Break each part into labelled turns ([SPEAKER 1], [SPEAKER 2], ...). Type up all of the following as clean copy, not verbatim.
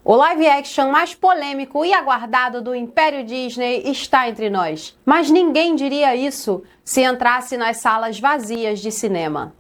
[SPEAKER 1] O live action mais polêmico e aguardado do Império Disney está entre nós. Mas ninguém diria isso se entrasse nas salas vazias de cinema.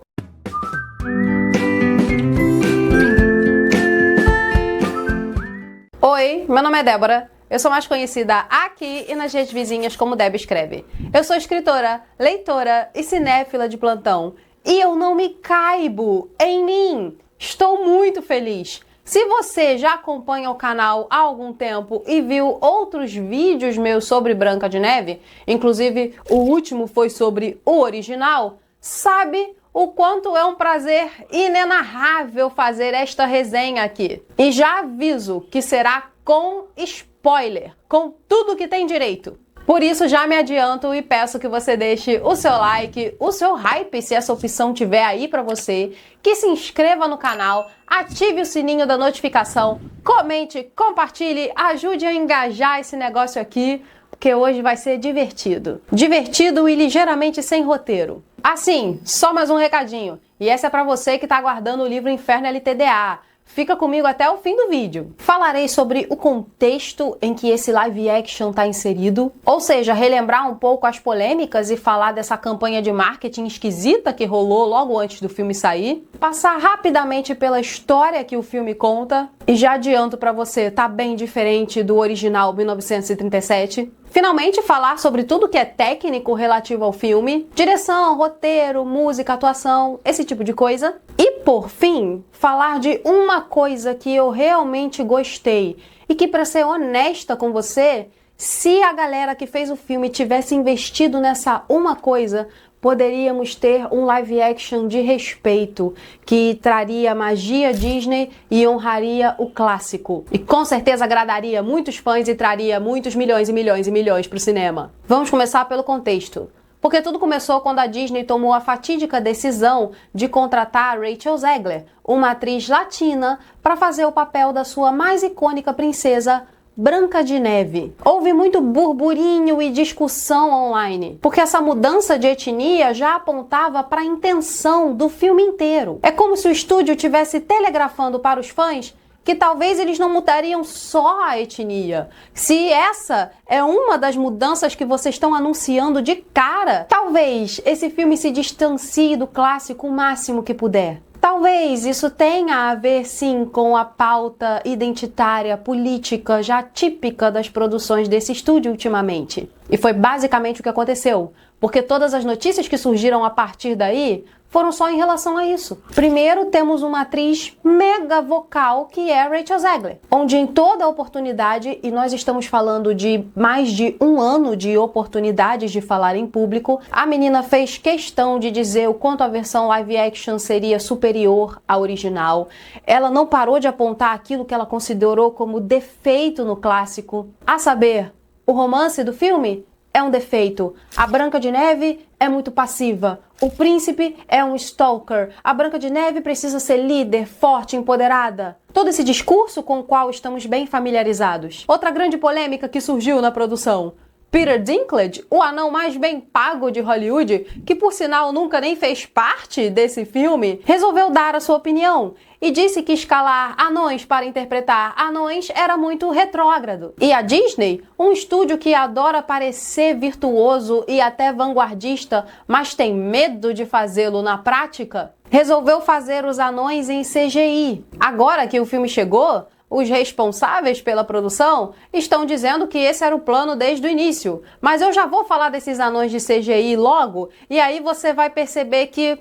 [SPEAKER 1] Oi, meu nome é Débora. Eu sou mais conhecida aqui e nas redes vizinhas como Deb Escreve. Eu sou escritora, leitora e cinéfila de plantão. E eu não me caibo em mim. Estou muito feliz. Se você já acompanha o canal há algum tempo e viu outros vídeos meus sobre Branca de Neve, inclusive o último foi sobre o original, sabe o quanto é um prazer inenarrável fazer esta resenha aqui. E já aviso que será com spoiler, com tudo que tem direito. Por isso já me adianto e peço que você deixe o seu like, o seu hype, se essa opção tiver aí pra você, que se inscreva no canal, ative o sininho da notificação, comente, compartilhe, ajude a engajar esse negócio aqui, porque hoje vai ser divertido. Divertido e ligeiramente sem roteiro. Assim, só mais um recadinho, e essa é pra você que tá aguardando o livro Inferno LTDA. Fica comigo até o fim do vídeo. Falarei sobre o contexto em que esse live action está inserido, ou seja, relembrar um pouco as polêmicas e falar dessa campanha de marketing esquisita que rolou logo antes do filme sair. Passar rapidamente pela história que o filme conta, e já adianto para você, tá bem diferente do original 1937. Finalmente, falar sobre tudo que é técnico relativo ao filme, direção, roteiro, música, atuação, esse tipo de coisa. E, por fim, falar de uma coisa que eu realmente gostei e que, para ser honesta com você, se a galera que fez o filme tivesse investido nessa uma coisa, poderíamos ter um live action de respeito, que traria magia Disney e honraria o clássico. E com certeza agradaria muitos fãs e traria muitos milhões e milhões e milhões para o cinema. Vamos começar pelo contexto. Porque tudo começou quando a Disney tomou a fatídica decisão de contratar Rachel Zegler, uma atriz latina, para fazer o papel da sua mais icônica princesa, Branca de Neve. Houve muito burburinho e discussão online, porque essa mudança de etnia já apontava para a intenção do filme inteiro. É como se o estúdio estivesse telegrafando para os fãs que talvez eles não mudariam só a etnia. Se essa é uma das mudanças que vocês estão anunciando de cara, talvez esse filme se distancie do clássico o máximo que puder. Talvez isso tenha a ver, sim, com a pauta identitária, política, já típica das produções desse estúdio ultimamente. E foi basicamente o que aconteceu, porque todas as notícias que surgiram a partir daí foram só em relação a isso. Primeiro, temos uma atriz mega vocal, que é Rachel Zegler, onde em toda oportunidade, e nós estamos falando de mais de um ano de oportunidades de falar em público, a menina fez questão de dizer o quanto a versão live action seria superior à original. Ela não parou de apontar aquilo que ela considerou como defeito no clássico, a saber, o romance do filme é um defeito. A Branca de Neve é muito passiva. O príncipe é um stalker. A Branca de Neve precisa ser líder, forte, empoderada. Todo esse discurso com o qual estamos bem familiarizados. Outra grande polêmica que surgiu na produção. Peter Dinklage, o anão mais bem pago de Hollywood, que por sinal nunca nem fez parte desse filme, resolveu dar a sua opinião e disse que escalar anões para interpretar anões era muito retrógrado. E a Disney, um estúdio que adora parecer virtuoso e até vanguardista, mas tem medo de fazê-lo na prática, resolveu fazer os anões em CGI. Agora que o filme chegou, os responsáveis pela produção estão dizendo que esse era o plano desde o início. Mas eu já vou falar desses anões de CGI logo, e aí você vai perceber que,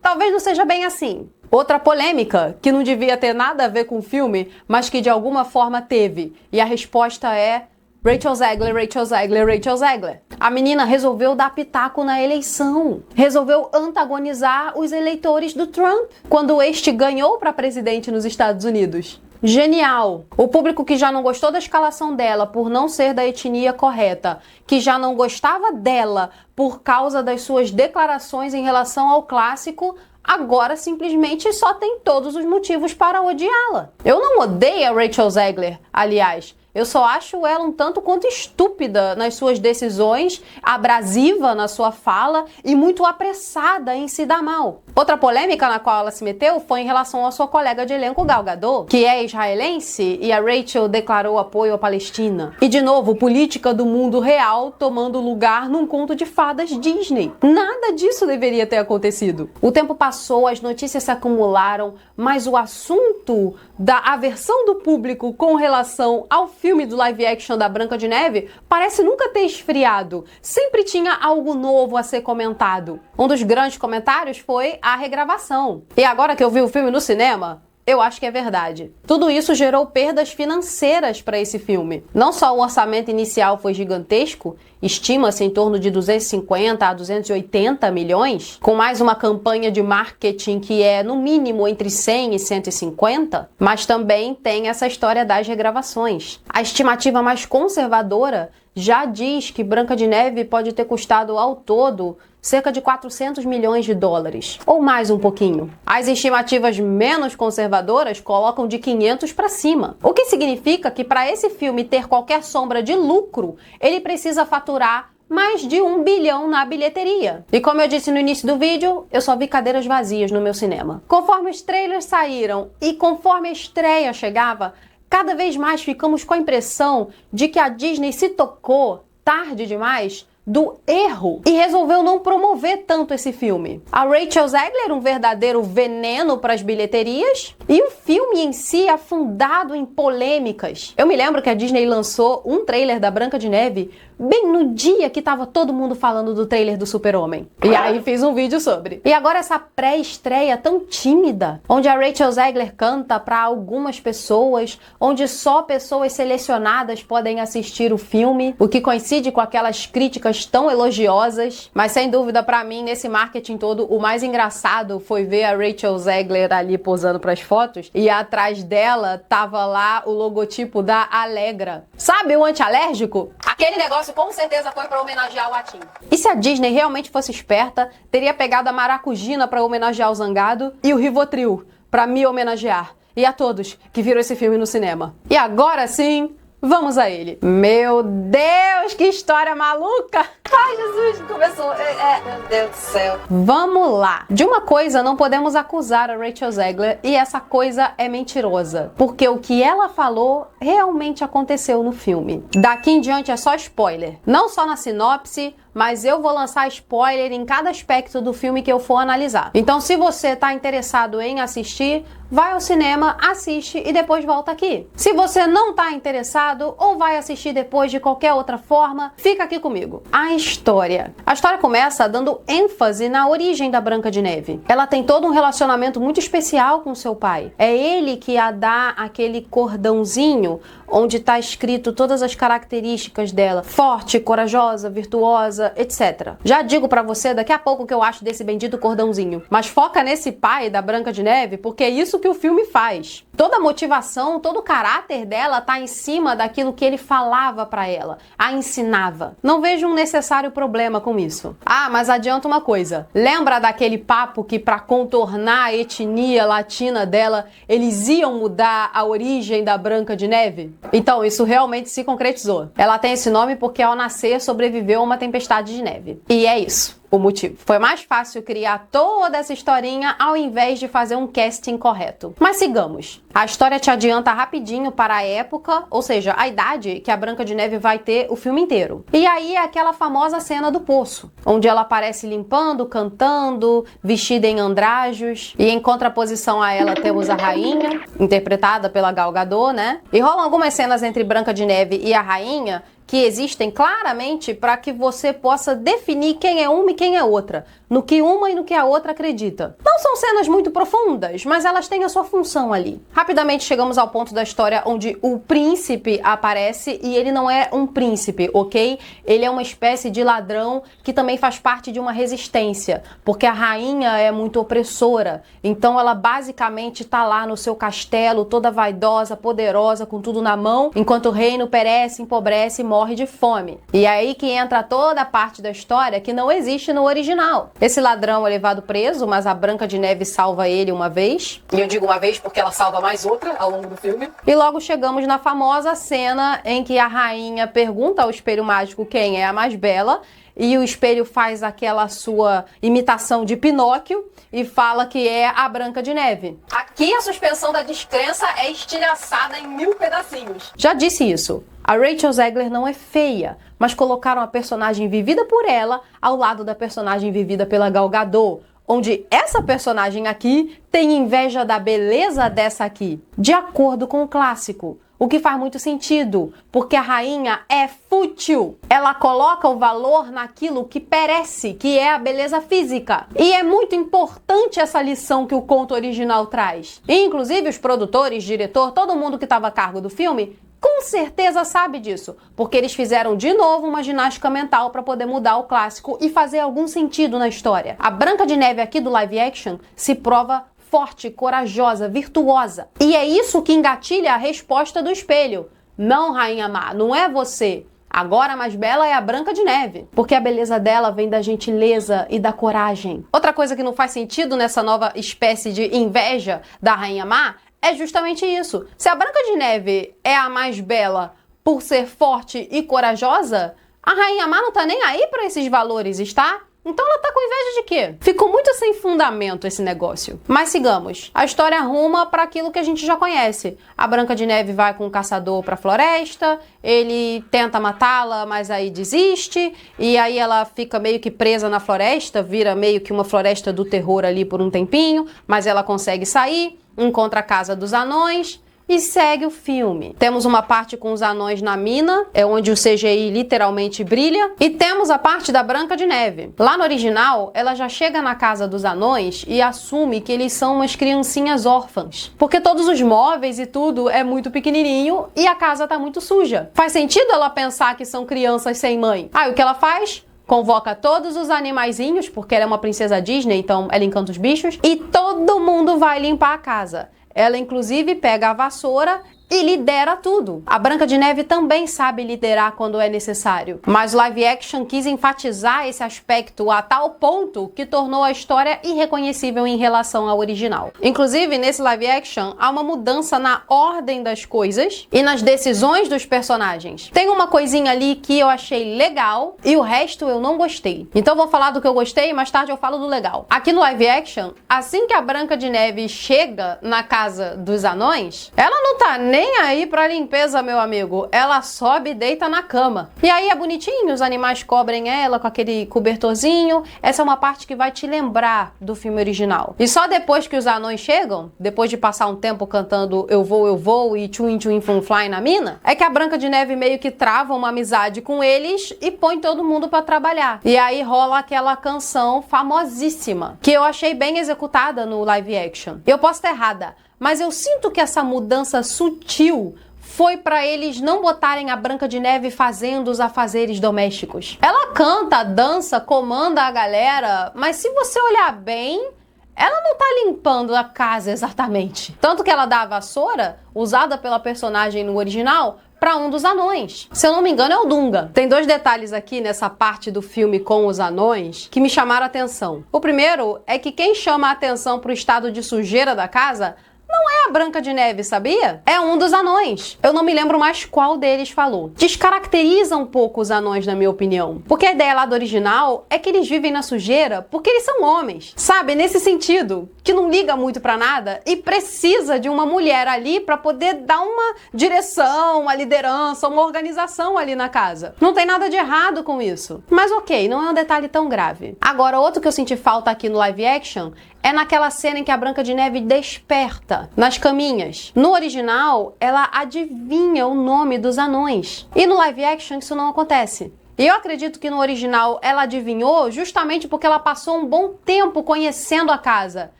[SPEAKER 1] talvez não seja bem assim. Outra polêmica, que não devia ter nada a ver com o filme, mas que de alguma forma teve. E a resposta é Rachel Zegler, Rachel Zegler, Rachel Zegler. A menina resolveu dar pitaco na eleição. Resolveu antagonizar os eleitores do Trump, quando este ganhou para presidente nos Estados Unidos. Genial! O público que já não gostou da escalação dela por não ser da etnia correta, que já não gostava dela por causa das suas declarações em relação ao clássico, agora simplesmente só tem todos os motivos para odiá-la. Eu não odeio a Rachel Zegler, aliás. Eu só acho ela um tanto quanto estúpida nas suas decisões, abrasiva na sua fala e muito apressada em se dar mal. Outra polêmica na qual ela se meteu foi em relação à sua colega de elenco Gal Gadot, que é israelense, e a Rachel declarou apoio à Palestina. E de novo, política do mundo real tomando lugar num conto de fadas Disney. Nada disso deveria ter acontecido. O tempo passou, as notícias se acumularam, mas o assunto da aversão do público com relação ao filme do live action da Branca de Neve parece nunca ter esfriado. Sempre tinha algo novo a ser comentado. Um dos grandes comentários foi a regravação. E agora que eu vi o filme no cinema, eu acho que é verdade. Tudo isso gerou perdas financeiras para esse filme. Não só o orçamento inicial foi gigantesco, estima-se em torno de 250 a 280 milhões, com mais uma campanha de marketing que é no mínimo entre 100 e 150, mas também tem essa história das regravações. A estimativa mais conservadora já diz que Branca de Neve pode ter custado ao todo cerca de 400 milhões de dólares, ou mais um pouquinho. As estimativas menos conservadoras colocam de 500 para cima, o que significa que para esse filme ter qualquer sombra de lucro, ele precisa faturar mais de 1 bilhão na bilheteria. E como eu disse no início do vídeo, eu só vi cadeiras vazias no meu cinema. Conforme os trailers saíram e conforme a estreia chegava, cada vez mais ficamos com a impressão de que a Disney se tocou tarde demais do erro e resolveu não promover tanto esse filme. A Rachel Zegler, um verdadeiro veneno para as bilheterias, e o filme em si afundado em polêmicas. Eu me lembro que a Disney lançou um trailer da Branca de Neve bem no dia que tava todo mundo falando do trailer do Super-Homem. E aí fiz um vídeo sobre. E agora essa pré-estreia tão tímida, onde a Rachel Zegler canta para algumas pessoas, onde só pessoas selecionadas podem assistir o filme, o que coincide com aquelas críticas tão elogiosas. Mas sem dúvida, para mim, nesse marketing todo, o mais engraçado foi ver a Rachel Zegler ali posando para as fotos e atrás dela tava lá o logotipo da Alegra. Sabe o antialérgico? Aquele negócio com certeza foi para homenagear o Atim. E se a Disney realmente fosse esperta, teria pegado a Maracujina para homenagear o Zangado e o Rivotril para me homenagear. E a todos que viram esse filme no cinema. E agora sim, vamos a ele. Meu Deus, que história maluca! Ai, Jesus, começou. Meu Deus do céu. Vamos lá. De uma coisa não podemos acusar a Rachel Zegler, e essa coisa é mentirosa. Porque o que ela falou realmente aconteceu no filme. Daqui em diante é só spoiler. Não só na sinopse, mas eu vou lançar spoiler em cada aspecto do filme que eu for analisar. Então, se você tá interessado em assistir, vai ao cinema, assiste e depois volta aqui. Se você não tá interessado ou vai assistir depois de qualquer outra forma, fica aqui comigo. A história. A história começa dando ênfase na origem da Branca de Neve. Ela tem todo um relacionamento muito especial com seu pai. É ele que a dá aquele cordãozinho onde tá escrito todas as características dela. Forte, corajosa, virtuosa, etc. Já digo pra você daqui a pouco o que eu acho desse bendito cordãozinho. Mas foca nesse pai da Branca de Neve, porque é isso que o filme faz. Toda a motivação, todo o caráter dela tá em cima daquilo que ele falava pra ela, a ensinava. Não vejo um necessário problema com isso. Ah, mas adianta uma coisa. Lembra daquele papo que pra contornar a etnia latina dela, eles iam mudar a origem da Branca de Neve? Então, isso realmente se concretizou. Ela tem esse nome porque ao nascer sobreviveu a uma tempestade de neve. E é isso o motivo. Foi mais fácil criar toda essa historinha ao invés de fazer um casting correto. Mas sigamos. A história te adianta rapidinho para a época, ou seja, a idade que a Branca de Neve vai ter o filme inteiro. E aí é aquela famosa cena do poço, onde ela aparece limpando, cantando, vestida em andrajos, e em contraposição a ela temos a rainha, interpretada pela Gal Gadot, né? E rolam algumas cenas entre Branca de Neve e a rainha que existem claramente para que você possa definir quem é uma e quem é outra, no que uma e no que a outra acredita. Não são cenas muito profundas, mas elas têm a sua função ali. Rapidamente chegamos ao ponto da história onde o príncipe aparece e ele não é um príncipe, ok? Ele é uma espécie de ladrão que também faz parte de uma resistência, porque a rainha é muito opressora, então ela basicamente tá lá no seu castelo, toda vaidosa, poderosa, com tudo na mão, enquanto o reino perece, empobrece e morre de fome. E é aí que entra toda a parte da história que não existe no original. Esse ladrão é levado preso, mas a Branca de Neve salva ele uma vez. E eu digo uma vez porque ela salva mais outra ao longo do filme. E logo chegamos na famosa cena em que a rainha pergunta ao espelho mágico quem é a mais bela. e o espelho faz aquela sua imitação de Pinóquio e fala que é a Branca de Neve. Aqui a suspensão da descrença é estilhaçada em 1000 pedacinhos. Já disse isso. A Rachel Zegler não é feia, mas colocaram a personagem vivida por ela ao lado da personagem vivida pela Gal Gadot, onde essa personagem aqui tem inveja da beleza dessa aqui, de acordo com o clássico. O que faz muito sentido, porque a rainha é fútil. Ela coloca o valor naquilo que perece, que é a beleza física. E é muito importante essa lição que o conto original traz. E, inclusive, os produtores, diretor, todo mundo que estava a cargo do filme, com certeza sabe disso, porque eles fizeram de novo uma ginástica mental para poder mudar o clássico e fazer algum sentido na história. A Branca de Neve aqui do live action se prova forte, corajosa, virtuosa. E é isso que engatilha a resposta do espelho. Não, rainha má, não é você. Agora a mais bela é a Branca de Neve, porque a beleza dela vem da gentileza e da coragem. Outra coisa que não faz sentido nessa nova espécie de inveja da rainha má é justamente isso. Se a Branca de Neve é a mais bela por ser forte e corajosa, a rainha má não tá nem aí para esses valores, está? Então ela tá com inveja de quê? Ficou muito sem fundamento esse negócio. Mas sigamos. A história arruma para aquilo que a gente já conhece. A Branca de Neve vai com o caçador pra floresta, ele tenta matá-la, mas aí desiste, e aí ela fica meio que presa na floresta, vira meio que uma floresta do terror ali por um tempinho, mas ela consegue sair, encontra a casa dos anões e segue o filme. Temos uma parte com os anões na mina, é onde o CGI literalmente brilha, e temos a parte da Branca de Neve. Lá no original, ela já chega na casa dos anões e assume que eles são umas criancinhas órfãs, porque todos os móveis e tudo é muito pequenininho e a casa tá muito suja. Faz sentido ela pensar que são crianças sem mãe? Aí o que ela faz? Convoca todos os animaizinhos, porque ela é uma princesa Disney, então ela encanta os bichos, e todo mundo vai limpar a casa. Ela, inclusive, pega a vassoura e lidera tudo. A Branca de Neve também sabe liderar quando é necessário, mas o live action quis enfatizar esse aspecto a tal ponto que tornou a história irreconhecível em relação ao original. Inclusive, nesse live action, há uma mudança na ordem das coisas e nas decisões dos personagens. Tem uma coisinha ali que eu achei legal e o resto eu não gostei. Então vou falar do que eu gostei e mais tarde eu falo do legal. Aqui no live action, assim que a Branca de Neve chega na casa dos anões, ela não tá nem aí pra limpeza, meu amigo. Ela sobe e deita na cama. E aí é bonitinho, os animais cobrem ela com aquele cobertorzinho. Essa é uma parte que vai te lembrar do filme original. E só depois que os anões chegam, depois de passar um tempo cantando Eu vou e Tchuin Tchuin Fun Fly na mina, é que a Branca de Neve meio que trava uma amizade com eles e põe todo mundo pra trabalhar. E aí rola aquela canção famosíssima, que eu achei bem executada no live action. Eu posso estar errada, mas eu sinto que essa mudança sutil foi para eles não botarem a Branca de Neve fazendo os afazeres domésticos. Ela canta, dança, comanda a galera, mas se você olhar bem, ela não tá limpando a casa exatamente. Tanto que ela dá a vassoura, usada pela personagem no original, para um dos anões. Se eu não me engano, é o Dunga. Tem dois detalhes aqui nessa parte do filme com os anões que me chamaram a atenção. O primeiro é que quem chama a atenção pro estado de sujeira da casa não é a Branca de Neve, sabia? É um dos anões. Eu não me lembro mais qual deles falou. Descaracteriza um pouco os anões, na minha opinião. Porque a ideia lá do original é que eles vivem na sujeira porque eles são homens. Sabe? Nesse sentido, que não liga muito pra nada e precisa de uma mulher ali pra poder dar uma direção, uma liderança, uma organização ali na casa. Não tem nada de errado com isso. Mas ok, não é um detalhe tão grave. Agora, outro que eu senti falta aqui no live action é naquela cena em que a Branca de Neve desperta nas caminhas. No original, ela adivinha o nome dos anões. E no live action isso não acontece. E eu acredito que no original ela adivinhou justamente porque ela passou um bom tempo conhecendo a casa,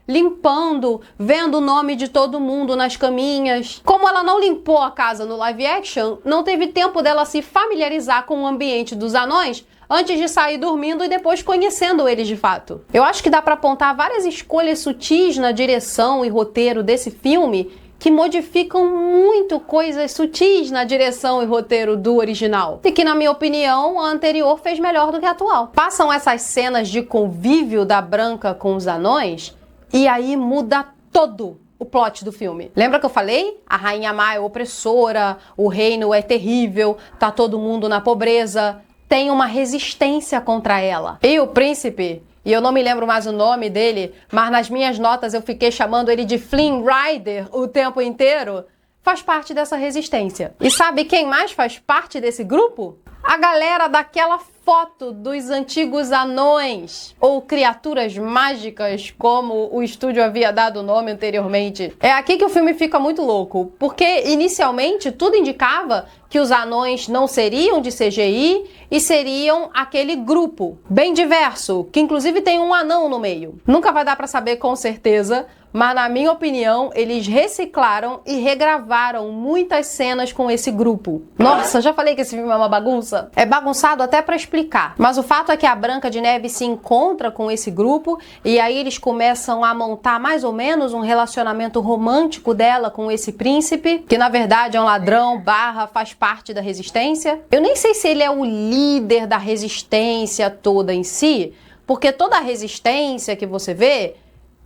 [SPEAKER 1] limpando, vendo o nome de todo mundo nas caminhas. Como ela não limpou a casa no live action, não teve tempo dela se familiarizar com o ambiente dos anões antes de sair dormindo e depois conhecendo eles de fato. Eu acho que dá para apontar várias escolhas sutis na direção e roteiro desse filme que modificam muito coisas sutis na direção e roteiro do original. E que, na minha opinião, a anterior fez melhor do que a atual. Passam essas cenas de convívio da Branca com os anões e aí muda todo o plot do filme. Lembra que eu falei? A rainha má é opressora, o reino é terrível, tá todo mundo na pobreza. tem uma resistência contra ela. E o príncipe, e eu não me lembro mais o nome dele, mas nas minhas notas eu fiquei chamando ele de Flynn Rider o tempo inteiro, faz parte dessa resistência. E sabe quem mais faz parte desse grupo? A galera daquela foto dos antigos anões, ou criaturas mágicas, como o estúdio havia dado o nome anteriormente. É aqui que o filme fica muito louco, porque inicialmente tudo indicava que os anões não seriam de CGI e seriam aquele grupo bem diverso, que inclusive tem um anão no meio. Nunca vai dar pra saber com certeza, mas na minha opinião, eles reciclaram e regravaram muitas cenas com esse grupo. Nossa, já falei que esse filme é uma bagunça? É bagunçado até pra explicar. Mas o fato é que a Branca de Neve se encontra com esse grupo e aí eles começam a montar mais ou menos um relacionamento romântico dela com esse príncipe, que na verdade é um ladrão / faz parte da resistência. Eu nem sei se ele é o líder da resistência toda em si, porque toda a resistência que você vê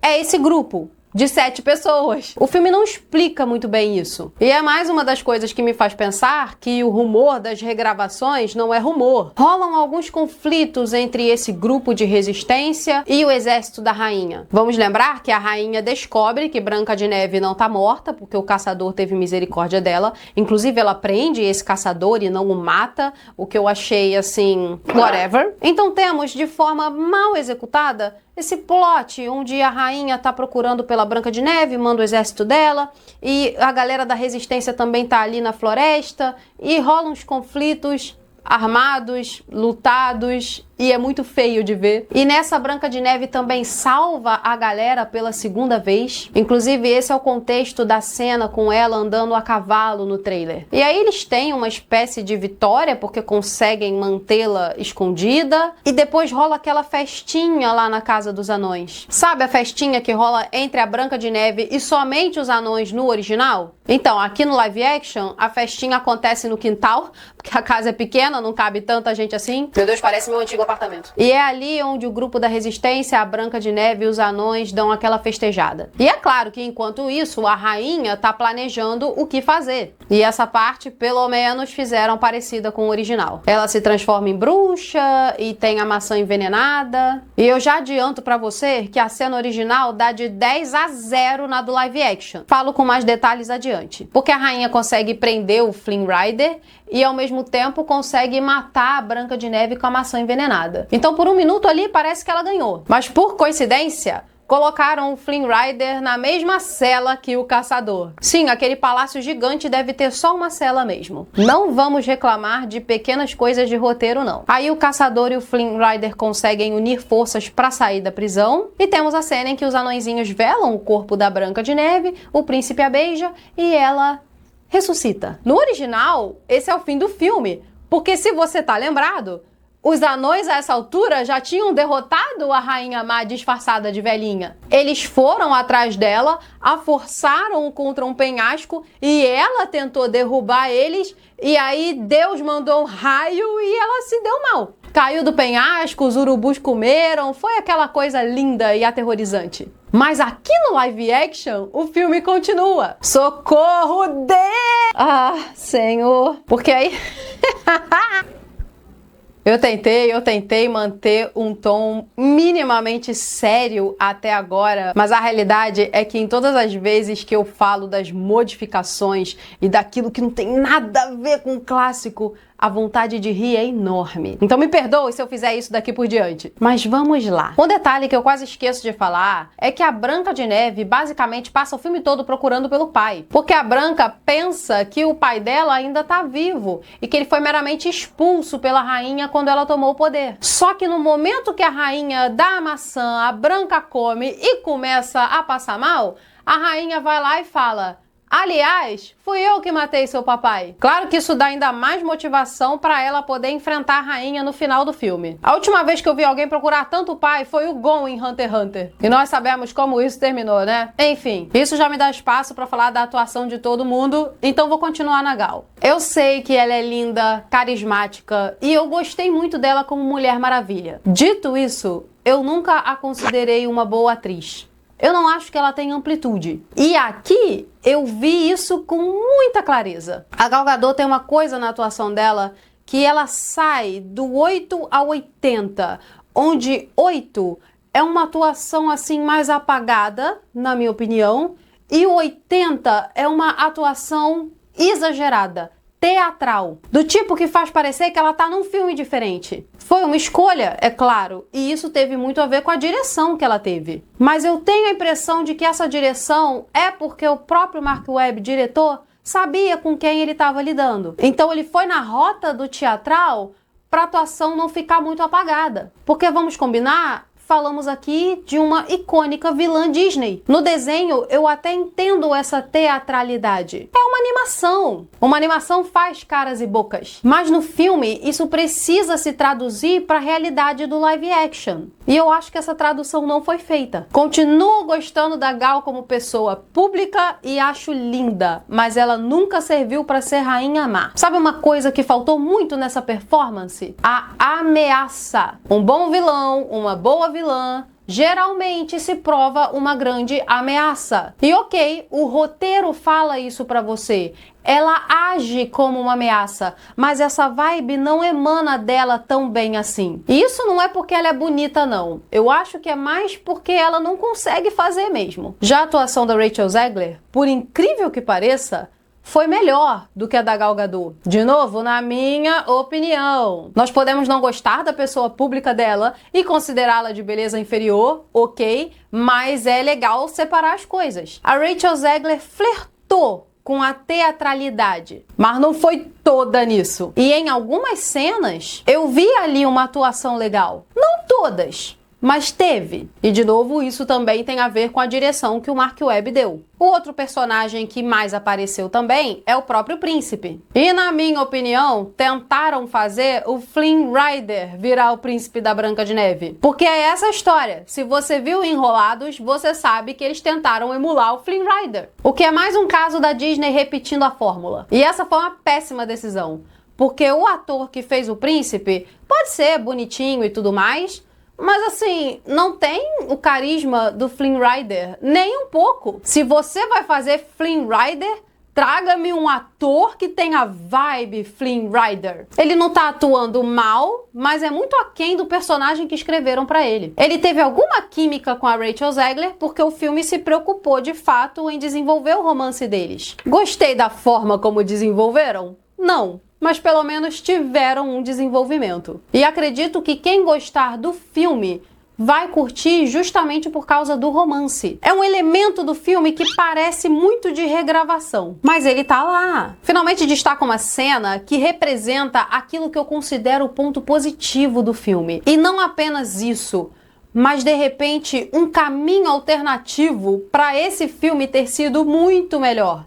[SPEAKER 1] é esse grupo de 7 pessoas. O filme não explica muito bem isso. E é mais uma das coisas que me faz pensar que o rumor das regravações não é rumor. Rolam alguns conflitos entre esse grupo de resistência e o exército da rainha. Vamos lembrar que a rainha descobre que Branca de Neve não tá morta, porque o caçador teve misericórdia dela. Inclusive, ela prende esse caçador e não o mata, o que eu achei, assim, whatever. Então temos, de forma mal executada, esse plot onde a rainha tá procurando pela Branca de Neve, manda o exército dela, e a galera da resistência também tá ali na floresta, e rolam uns conflitos armados, lutados, e é muito feio de ver. E nessa Branca de Neve também salva a galera pela segunda vez. Inclusive, esse é o contexto da cena com ela andando a cavalo no trailer. E aí eles têm uma espécie de vitória, porque conseguem mantê-la escondida. E depois rola aquela festinha lá na Casa dos Anões. Sabe a festinha que rola entre a Branca de Neve e somente os anões no original? Então, aqui no live action, a festinha acontece no quintal, porque a casa é pequena, não cabe tanta gente assim. Meu Deus, parece meu antigo apartamento. E é ali onde o grupo da resistência, a Branca de Neve e os anões dão aquela festejada. E é claro que enquanto isso, a rainha tá planejando o que fazer. E essa parte, pelo menos, fizeram parecida com o original. Ela se transforma em bruxa e tem a maçã envenenada. E eu já adianto pra você que a cena original dá de 10-0 na do live action. Falo com mais detalhes adiante. Porque a rainha consegue prender o Flynn Rider e ao mesmo tempo consegue matar a Branca de Neve com a maçã envenenada. Então por um minuto ali parece que ela ganhou. Mas por coincidência, colocaram o Flynn Rider na mesma cela que o caçador. Sim, aquele palácio gigante deve ter só uma cela mesmo. Não vamos reclamar de pequenas coisas de roteiro, não. Aí o caçador e o Flynn Rider conseguem unir forças para sair da prisão. E temos a cena em que os anõezinhos velam o corpo da Branca de Neve, o príncipe a beija e ela ressuscita. No original, esse é o fim do filme, porque se você tá lembrado, os anões a essa altura já tinham derrotado a Rainha Má disfarçada de velhinha. Eles foram atrás dela, a forçaram contra um penhasco e ela tentou derrubar eles e aí Deus mandou um raio e ela se deu mal. Caiu do penhasco, os urubus comeram, foi aquela coisa linda e aterrorizante. Mas aqui no live action, o filme continua. Socorro, Deus! Ah, Senhor. Porque aí... Eu tentei manter um tom minimamente sério até agora, mas a realidade é que em todas as vezes que eu falo das modificações e daquilo que não tem nada a ver com o clássico, a vontade de rir é enorme. Então me perdoe se eu fizer isso daqui por diante. Mas vamos lá. Um detalhe que eu quase esqueço de falar é que a Branca de Neve basicamente passa o filme todo procurando pelo pai. Porque a Branca pensa que o pai dela ainda tá vivo e que ele foi meramente expulso pela rainha quando ela tomou o poder. Só que no momento que a rainha dá a maçã, a Branca come e começa a passar mal, a rainha vai lá e fala: aliás, fui eu que matei seu papai. Claro que isso dá ainda mais motivação pra ela poder enfrentar a rainha no final do filme. A última vez que eu vi alguém procurar tanto o pai foi o Gon em Hunter x Hunter. E nós sabemos como isso terminou, né? Enfim, isso já me dá espaço pra falar da atuação de todo mundo, então vou continuar na Gal. Eu sei que ela é linda, carismática e eu gostei muito dela como Mulher Maravilha. Dito isso, eu nunca a considerei uma boa atriz. Eu não acho que ela tem amplitude. E aqui eu vi isso com muita clareza. A Gal Gadot tem uma coisa na atuação dela que ela sai do 8 a 80, onde 8 é uma atuação assim mais apagada, na minha opinião, e o 80 é uma atuação exagerada, teatral, do tipo que faz parecer que ela tá num filme diferente. Foi uma escolha, é claro, e isso teve muito a ver com a direção que ela teve. Mas eu tenho a impressão de que essa direção é porque o próprio Mark Webb, diretor, sabia com quem ele estava lidando. Então ele foi na rota do teatral para a atuação não ficar muito apagada. Porque vamos combinar, falamos aqui de uma icônica vilã Disney. No desenho, eu até entendo essa teatralidade. É uma animação. Uma animação faz caras e bocas. Mas no filme, isso precisa se traduzir para a realidade do live action. E eu acho que essa tradução não foi feita. Continuo gostando da Gal como pessoa pública e acho linda, mas ela nunca serviu para ser rainha má. Sabe uma coisa que faltou muito nessa performance? A ameaça. Um bom vilão, uma boa vilã, geralmente se prova uma grande ameaça. E ok, o roteiro fala isso pra você. Ela age como uma ameaça, mas essa vibe não emana dela tão bem assim. E isso não é porque ela é bonita, não. Eu acho que é mais porque ela não consegue fazer mesmo. Já a atuação da Rachel Zegler, por incrível que pareça, foi melhor do que a da Gal Gadot. De novo, na minha opinião. Nós podemos não gostar da pessoa pública dela e considerá-la de beleza inferior, ok, mas é legal separar as coisas. A Rachel Zegler flertou com a teatralidade, mas não foi toda nisso. E em algumas cenas, eu vi ali uma atuação legal. Não todas, mas teve. E de novo, isso também tem a ver com a direção que o Mark Webb deu. O outro personagem que mais apareceu também é o próprio príncipe. E na minha opinião, tentaram fazer o Flynn Rider virar o príncipe da Branca de Neve. Porque é essa a história. Se você viu Enrolados, você sabe que eles tentaram emular o Flynn Rider. O que é mais um caso da Disney repetindo a fórmula. E essa foi uma péssima decisão. Porque o ator que fez o príncipe pode ser bonitinho e tudo mais, mas assim, não tem o carisma do Flynn Rider, nem um pouco. Se você vai fazer Flynn Rider, traga-me um ator que tenha vibe Flynn Rider. Ele não tá atuando mal, mas é muito aquém do personagem que escreveram pra ele. Ele teve alguma química com a Rachel Zegler porque o filme se preocupou de fato em desenvolver o romance deles. Gostei da forma como desenvolveram? Não. Mas pelo menos tiveram um desenvolvimento. E acredito que quem gostar do filme vai curtir justamente por causa do romance. É um elemento do filme que parece muito de regravação, mas ele tá lá. Finalmente destaca uma cena que representa aquilo que eu considero o ponto positivo do filme. E não apenas isso, mas de repente um caminho alternativo para esse filme ter sido muito melhor.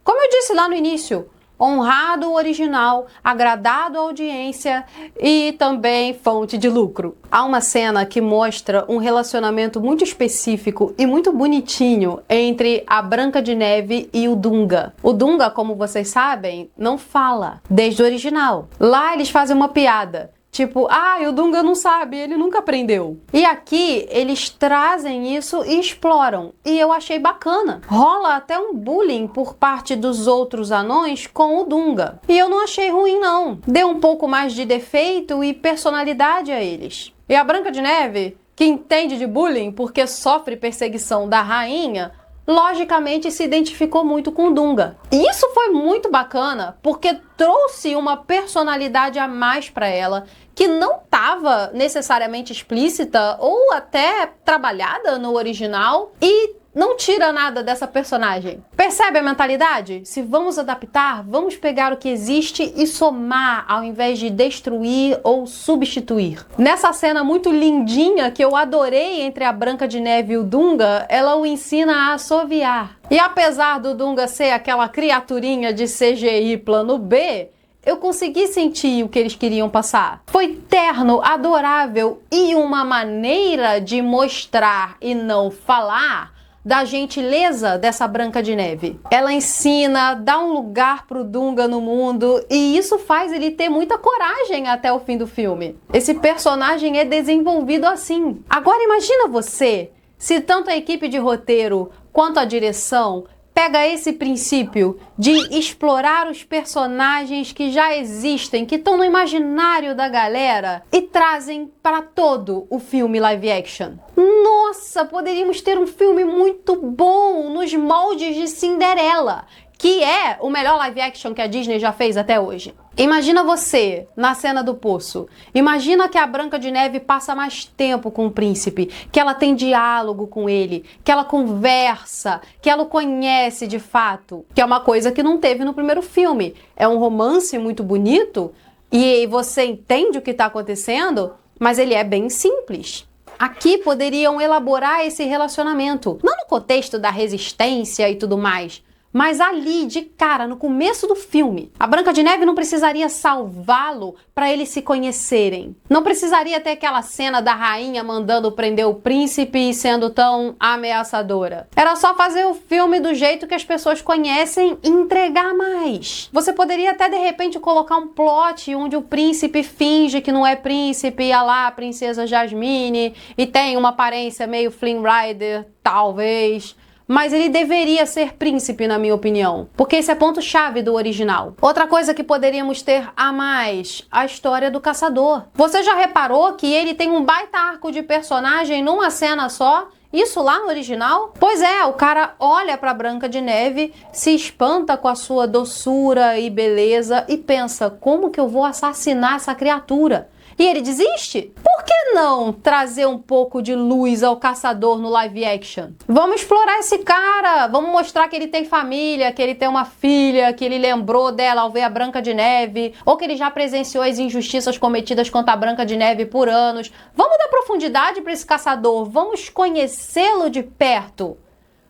[SPEAKER 1] Como eu disse lá no início, honrado o original, agradado a audiência e também fonte de lucro. Há uma cena que mostra um relacionamento muito específico e muito bonitinho entre a Branca de Neve e o Dunga. O Dunga, como vocês sabem, não fala desde o original. Lá eles fazem uma piada. Tipo, o Dunga não sabe, ele nunca aprendeu. E aqui, eles trazem isso e exploram. E eu achei bacana. Rola até um bullying por parte dos outros anões com o Dunga. E eu não achei ruim, não. Deu um pouco mais de defeito e personalidade a eles. E a Branca de Neve, que entende de bullying porque sofre perseguição da rainha, logicamente se identificou muito com o Dunga. E isso foi muito bacana, porque trouxe uma personalidade a mais para ela, que não estava necessariamente explícita ou até trabalhada no original, e não tira nada dessa personagem. Percebe a mentalidade? Se vamos adaptar, vamos pegar o que existe e somar, ao invés de destruir ou substituir. Nessa cena muito lindinha que eu adorei entre a Branca de Neve e o Dunga, ela o ensina a assoviar. E apesar do Dunga ser aquela criaturinha de CGI plano B, eu consegui sentir o que eles queriam passar. Foi terno, adorável e uma maneira de mostrar e não falar da gentileza dessa Branca de Neve. Ela ensina, dá um lugar pro Dunga no mundo e isso faz ele ter muita coragem até o fim do filme. Esse personagem é desenvolvido assim. Agora imagina você, se tanto a equipe de roteiro quanto a direção pega esse princípio de explorar os personagens que já existem, que estão no imaginário da galera, e trazem para todo o filme live action. Nossa, poderíamos ter um filme muito bom nos moldes de Cinderela, que é o melhor live action que a Disney já fez até hoje. Imagina você na cena do poço. Imagina que a Branca de Neve passa mais tempo com o príncipe, que ela tem diálogo com ele, que ela conversa, que ela o conhece de fato, que é uma coisa que não teve no primeiro filme. É um romance muito bonito e você entende o que está acontecendo, mas ele é bem simples. Aqui poderiam elaborar esse relacionamento, não no contexto da resistência e tudo mais, mas ali, de cara, no começo do filme. A Branca de Neve não precisaria salvá-lo para eles se conhecerem. Não precisaria ter aquela cena da rainha mandando prender o príncipe e sendo tão ameaçadora. Era só fazer o filme do jeito que as pessoas conhecem e entregar mais. Você poderia até, de repente, colocar um plot onde o príncipe finge que não é príncipe, e lá a princesa Jasmine, e tem uma aparência meio Flynn Rider, talvez. Mas ele deveria ser príncipe, na minha opinião, porque esse é ponto-chave do original. Outra coisa que poderíamos ter a mais, a história do caçador. Você já reparou que ele tem um baita arco de personagem numa cena só? Isso lá no original? Pois é, o cara olha pra Branca de Neve, se espanta com a sua doçura e beleza e pensa, como que eu vou assassinar essa criatura? E ele desiste? Por que não trazer um pouco de luz ao caçador no live action? Vamos explorar esse cara, vamos mostrar que ele tem família, que ele tem uma filha, que ele lembrou dela ao ver a Branca de Neve, ou que ele já presenciou as injustiças cometidas contra a Branca de Neve por anos. Vamos dar profundidade para esse caçador, vamos conhecê-lo de perto.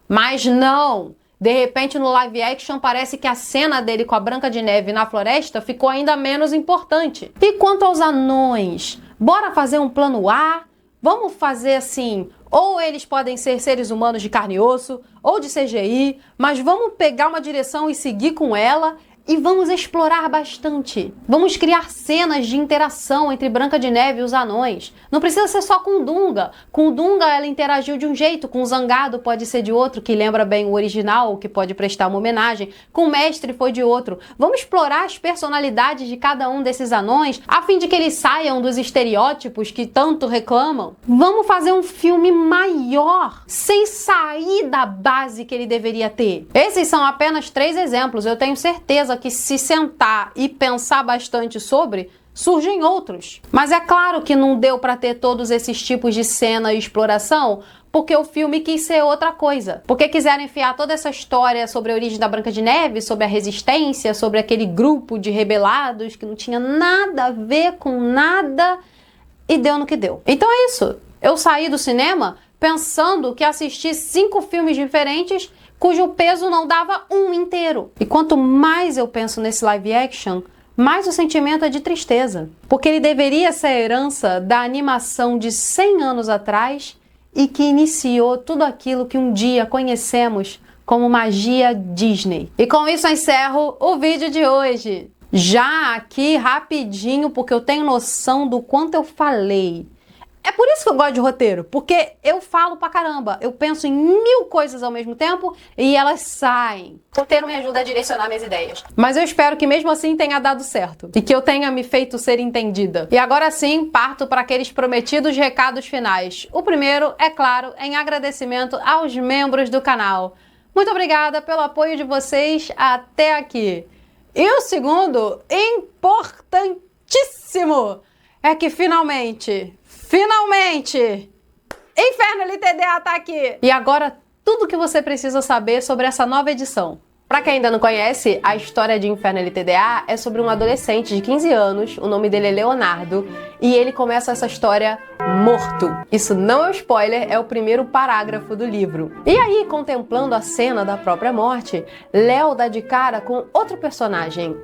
[SPEAKER 1] Mas não! De repente, no live action, parece que a cena dele com a Branca de Neve na floresta ficou ainda menos importante. E quanto aos anões? Bora fazer um plano A? Vamos fazer assim, ou eles podem ser seres humanos de carne e osso, ou de CGI, mas vamos pegar uma direção e seguir com ela e vamos explorar bastante. Vamos criar cenas de interação entre Branca de Neve e os anões. Não precisa ser só com o Dunga. Com o Dunga ela interagiu de um jeito, com o Zangado pode ser de outro, que lembra bem o original, que pode prestar uma homenagem. Com o Mestre foi de outro. Vamos explorar as personalidades de cada um desses anões, a fim de que eles saiam dos estereótipos que tanto reclamam. Vamos fazer um filme maior, sem sair da base que ele deveria ter. Esses são apenas 3 exemplos. Eu tenho certeza que se sentar e pensar bastante sobre, surgem outros. Mas é claro que não deu para ter todos esses tipos de cena e exploração, porque o filme quis ser outra coisa. Porque quiseram enfiar toda essa história sobre a origem da Branca de Neve, sobre a resistência, sobre aquele grupo de rebelados que não tinha nada a ver com nada, e deu no que deu. Então é isso. Eu saí do cinema pensando que assisti 5 filmes diferentes cujo peso não dava um inteiro. E quanto mais eu penso nesse live action, mais o sentimento é de tristeza. Porque ele deveria ser a herança da animação de 100 anos atrás e que iniciou tudo aquilo que um dia conhecemos como magia Disney. E com isso eu encerro o vídeo de hoje. Já aqui rapidinho, porque eu tenho noção do quanto eu falei. É por isso que eu gosto de roteiro, porque eu falo pra caramba, eu penso em 1000 coisas ao mesmo tempo e elas saem. O roteiro me ajuda a direcionar minhas ideias. Mas eu espero que mesmo assim tenha dado certo e que eu tenha me feito ser entendida. E agora sim, parto para aqueles prometidos recados finais. O primeiro, é claro, em agradecimento aos membros do canal. Muito obrigada pelo apoio de vocês até aqui. E o segundo, importantíssimo, é que finalmente, Inferno LTDA tá aqui! E agora, tudo que você precisa saber sobre essa nova edição. Pra quem ainda não conhece, a história de Inferno LTDA é sobre um adolescente de 15 anos, o nome dele é Leonardo, e ele começa essa história morto. Isso não é um spoiler, é o primeiro parágrafo do livro. E aí, contemplando a cena da própria morte, Léo dá de cara com outro personagem,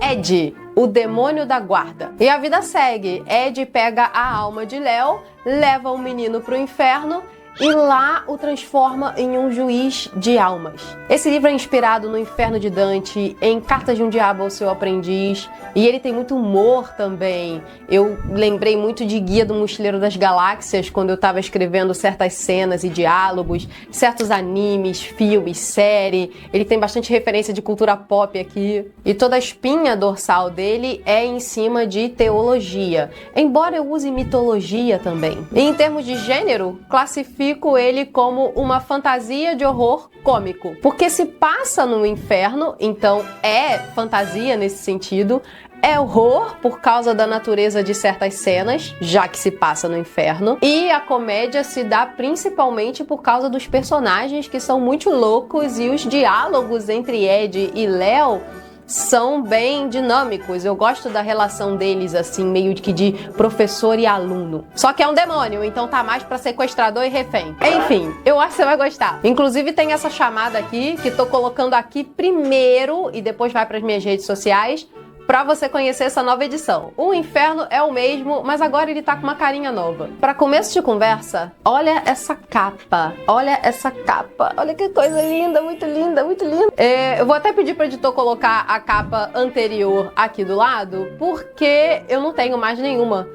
[SPEAKER 1] Ed, o demônio da guarda. E a vida segue. Ed pega a alma de Léo, leva o menino pro inferno e lá o transforma em um juiz de almas. Esse livro é inspirado no Inferno de Dante, em Cartas de um Diabo ao Seu Aprendiz, e ele tem muito humor também. Eu lembrei muito de Guia do Mochileiro das Galáxias quando eu estava escrevendo certas cenas e diálogos, certos animes, filmes, série. Ele tem bastante referência de cultura pop aqui. E toda a espinha dorsal dele é em cima de teologia, embora eu use mitologia também. E em termos de gênero, classifico ele como uma fantasia de horror cômico, porque se passa no inferno, então é fantasia nesse sentido. É horror por causa da natureza de certas cenas, já que se passa no inferno. E a comédia se dá principalmente por causa dos personagens que são muito loucos e os diálogos entre Ed e Léo são bem dinâmicos. Eu gosto da relação deles, assim, meio que de professor e aluno. Só que é um demônio, então tá mais pra sequestrador e refém. Enfim, eu acho que você vai gostar. Inclusive tem essa chamada aqui, que tô colocando aqui primeiro e depois vai pras minhas redes sociais, pra você conhecer essa nova edição. O Inferno é o mesmo, mas agora ele tá com uma carinha nova. Pra começo de conversa, olha essa capa. Olha essa capa. Olha que coisa linda, muito linda, muito linda. Eu vou até pedir pro editor colocar a capa anterior aqui do lado, porque eu não tenho mais nenhuma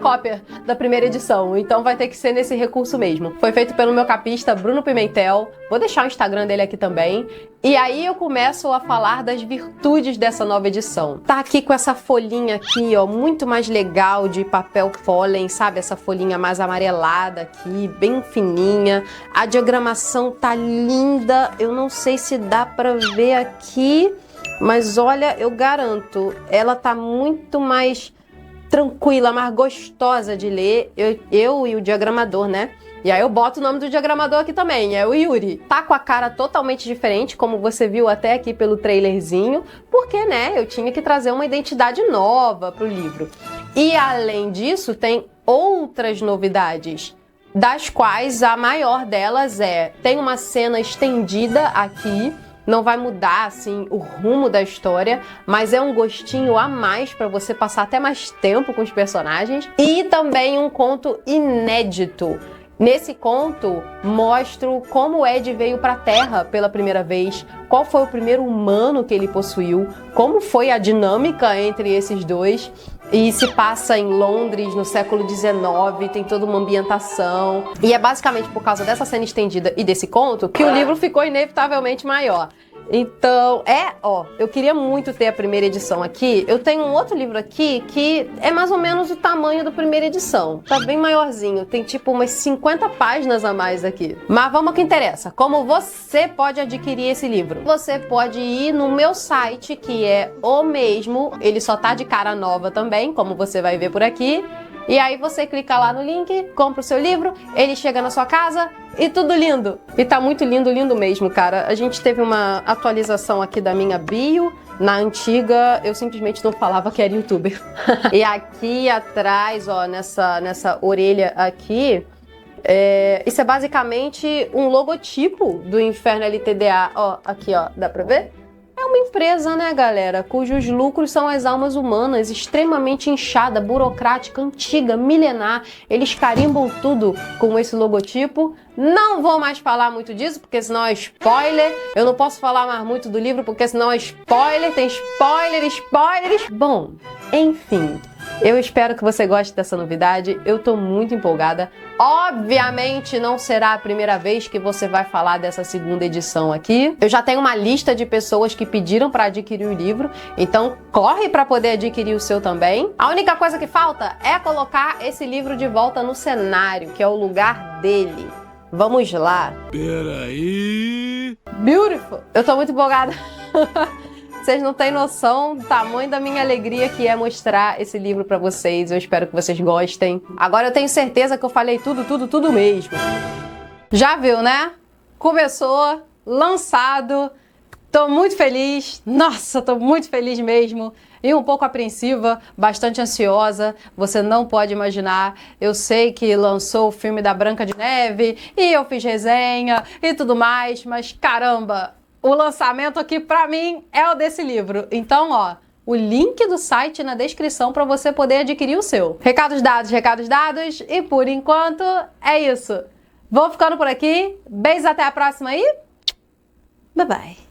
[SPEAKER 1] cópia da primeira edição, então vai ter que ser nesse recurso mesmo. Foi feito pelo meu capista, Bruno Pimentel. Vou deixar o Instagram dele aqui também. E aí eu começo a falar das virtudes dessa nova edição. Tá aqui com essa folhinha aqui, ó, muito mais legal, de papel pólen, sabe? Essa folhinha mais amarelada aqui, bem fininha. A diagramação tá linda. Eu não sei se dá pra ver aqui, mas olha, eu garanto, ela tá muito mais tranquila, mais gostosa de ler. Eu e o diagramador, né? E aí eu boto o nome do diagramador aqui também, é o Yuri. Tá com a cara totalmente diferente, como você viu até aqui pelo trailerzinho, porque, né, eu tinha que trazer uma identidade nova pro livro. E além disso, tem outras novidades, das quais a maior delas tem uma cena estendida aqui. Não vai mudar, assim, o rumo da história, mas é um gostinho a mais para você passar até mais tempo com os personagens. E também um conto inédito. Nesse conto, mostro como o Ed veio para a Terra pela primeira vez, qual foi o primeiro humano que ele possuiu, como foi a dinâmica entre esses dois. E se passa em Londres, no século XIX, tem toda uma ambientação. E é basicamente por causa dessa cena estendida e desse conto que o livro ficou inevitavelmente maior. Então, eu queria muito ter a primeira edição aqui. Eu tenho um outro livro aqui que é mais ou menos o tamanho da primeira edição. Tá bem maiorzinho, tem tipo umas 50 páginas a mais aqui. Mas vamos ao que interessa. Como você pode adquirir esse livro? Você pode ir no meu site, que é o mesmo. Ele só tá de cara nova também, como você vai ver por aqui. E aí você clica lá no link, compra o seu livro, ele chega na sua casa e tudo lindo. E tá muito lindo, lindo mesmo, cara. A gente teve uma atualização aqui da minha bio. Na antiga, eu simplesmente não falava que era youtuber. E aqui atrás, ó, nessa orelha aqui, isso é basicamente um logotipo do Inferno LTDA. Ó, aqui, ó, dá pra ver? É uma empresa, né, galera, cujos lucros são as almas humanas, extremamente inchada, burocrática, antiga, milenar. Eles carimbam tudo com esse logotipo. Não vou mais falar muito disso, porque senão é spoiler. Eu não posso falar mais muito do livro, porque senão é spoiler. Tem spoilers. Bom, enfim. Eu espero que você goste dessa novidade, eu tô muito empolgada. Obviamente não será a primeira vez que você vai falar dessa segunda edição aqui. Eu já tenho uma lista de pessoas que pediram para adquirir o livro, então corre para poder adquirir o seu também. A única coisa que falta é colocar esse livro de volta no cenário, que é o lugar dele. Vamos lá.
[SPEAKER 2] Peraí.
[SPEAKER 1] Beautiful! Eu tô muito empolgada. Vocês não têm noção do tamanho da minha alegria que é mostrar esse livro pra vocês. Eu espero que vocês gostem. Agora eu tenho certeza que eu falei tudo mesmo. Já viu, né? Começou, lançado. Tô muito feliz. Nossa, tô muito feliz mesmo. E um pouco apreensiva, bastante ansiosa. Você não pode imaginar. Eu sei que lançou o filme da Branca de Neve e eu fiz resenha e tudo mais, mas caramba! O lançamento aqui pra mim é o desse livro. Então, ó, o link do site na descrição para você poder adquirir o seu. Recados dados, e por enquanto é isso. Vou ficando por aqui. Beijos, até a próxima e bye bye.